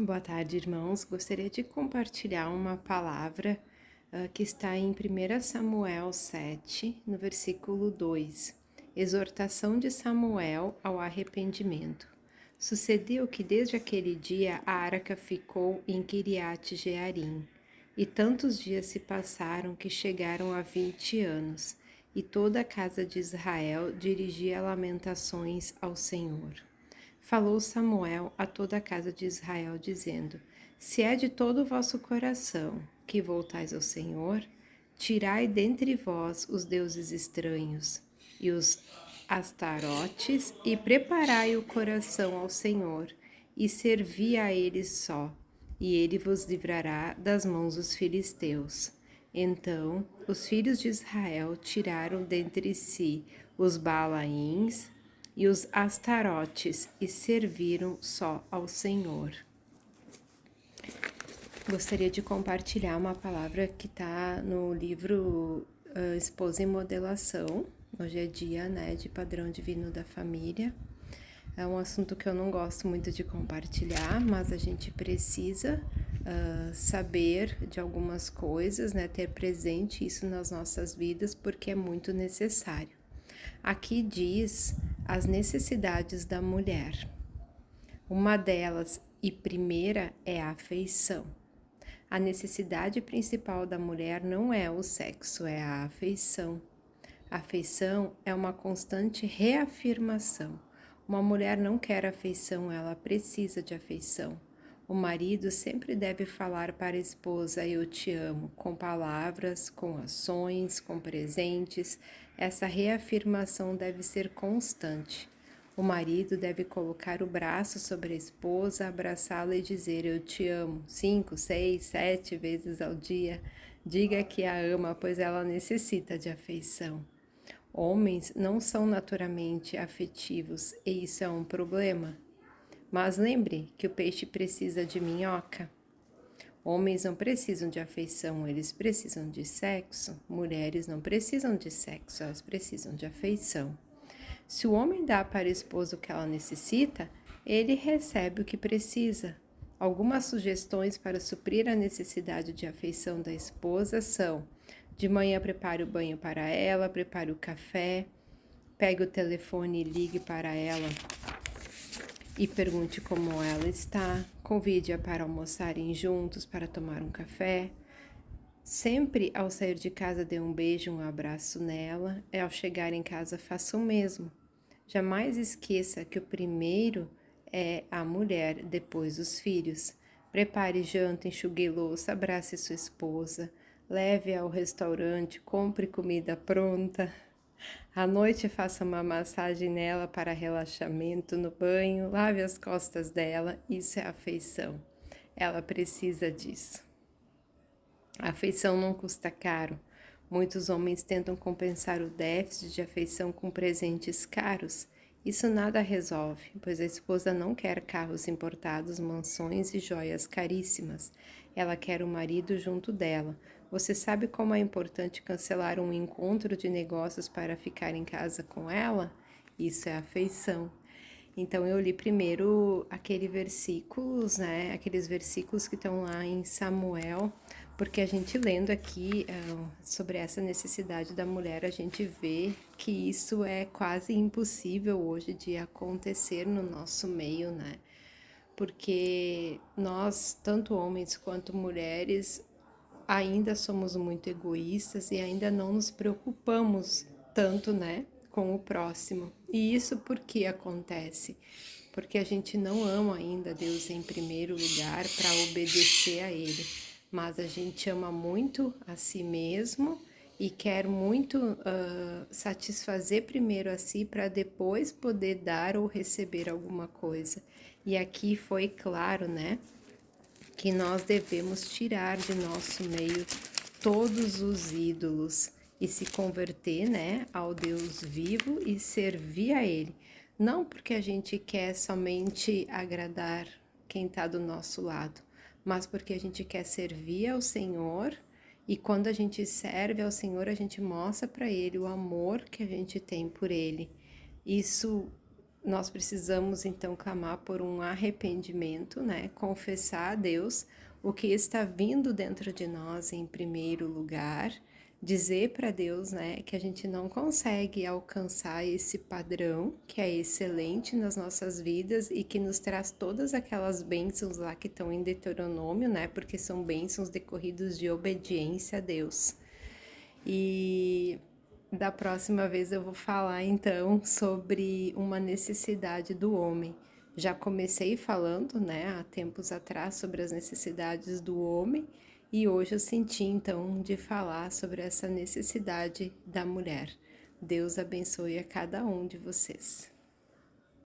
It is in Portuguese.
Boa tarde, irmãos. Gostaria de compartilhar uma palavra que está em 1 Samuel 7, no versículo 2. Exortação de Samuel ao arrependimento. Sucedeu que desde aquele dia a arca ficou em Quiriate Jearim, e tantos dias se passaram que chegaram a 20 anos, e toda a casa de Israel dirigia lamentações ao Senhor. Falou Samuel a toda a casa de Israel, dizendo: Se é de todo o vosso coração que voltais ao Senhor, tirai dentre vós os deuses estranhos e os astarotes, e preparai o coração ao Senhor, e servi a ele só, e ele vos livrará das mãos dos filisteus. Então os filhos de Israel tiraram dentre si os Baalaíns e os Astarotes e serviram só ao Senhor. Gostaria de compartilhar uma palavra que está no livro Esposa em Modelação. Hoje é dia, de padrão divino da família. É um assunto que eu não gosto muito de compartilhar, mas a gente precisa saber de algumas coisas, ter presente isso nas nossas vidas, porque é muito necessário. Aqui diz as necessidades da mulher. Uma delas, e primeira, é a afeição. A necessidade principal da mulher não é o sexo, é a afeição. A afeição é uma constante reafirmação. Uma mulher não quer afeição, ela precisa de afeição. O marido sempre deve falar para a esposa: eu te amo, com palavras, com ações, com presentes. Essa reafirmação deve ser constante. O marido deve colocar o braço sobre a esposa, abraçá-la e dizer: eu te amo, 5, 6, 7 vezes ao dia. Diga que a ama, pois ela necessita de afeição. Homens não são naturalmente afetivos e isso é um problema. Mas lembre que o peixe precisa de minhoca. Homens não precisam de afeição, eles precisam de sexo. Mulheres não precisam de sexo, elas precisam de afeição. Se o homem dá para a esposa o que ela necessita, ele recebe o que precisa. Algumas sugestões para suprir a necessidade de afeição da esposa são: de manhã prepare o banho para ela, prepare o café, pegue o telefone e ligue para ela e pergunte como ela está, convide-a para almoçarem juntos, para tomar um café. Sempre ao sair de casa dê um beijo, um abraço nela, e ao chegar em casa faça o mesmo. Jamais esqueça que o primeiro é a mulher, depois os filhos. Prepare janta, enxugue louça, abrace sua esposa, leve-a ao restaurante, compre comida pronta. À noite faça uma massagem nela para relaxamento no banho, lave as costas dela, isso é afeição. Ela precisa disso. A afeição não custa caro. Muitos homens tentam compensar o déficit de afeição com presentes caros. Isso nada resolve, pois a esposa não quer carros importados, mansões e joias caríssimas. Ela quer o marido junto dela. Você sabe como é importante cancelar um encontro de negócios para ficar em casa com ela? Isso é afeição. Então eu li primeiro aqueles versículos que estão lá em Samuel, porque a gente lendo aqui sobre essa necessidade da mulher, a gente vê que isso é quase impossível hoje de acontecer no nosso meio, Porque nós, tanto homens quanto mulheres, ainda somos muito egoístas e ainda não nos preocupamos tanto, com o próximo. E isso por que acontece? Porque a gente não ama ainda Deus em primeiro lugar para obedecer a Ele, mas a gente ama muito a si mesmo e quer muito satisfazer primeiro a si para depois poder dar ou receber alguma coisa. E aqui foi claro, que nós devemos tirar de nosso meio todos os ídolos e se converter, ao Deus vivo e servir a Ele. Não porque a gente quer somente agradar quem está do nosso lado, mas porque a gente quer servir ao Senhor, e quando a gente serve ao Senhor, a gente mostra para Ele o amor que a gente tem por Ele. Isso nós precisamos então clamar por um arrependimento, né? Confessar a Deus o que está vindo dentro de nós em primeiro lugar, dizer para Deus, né, que a gente não consegue alcançar esse padrão que é excelente nas nossas vidas e que nos traz todas aquelas bênçãos lá que estão em Deuteronômio, né? Porque são bênçãos decorridos de obediência a Deus. E da próxima vez eu vou falar então sobre uma necessidade do homem. Já comecei falando, né, há tempos atrás sobre as necessidades do homem e hoje eu senti então de falar sobre essa necessidade da mulher. Deus abençoe a cada um de vocês.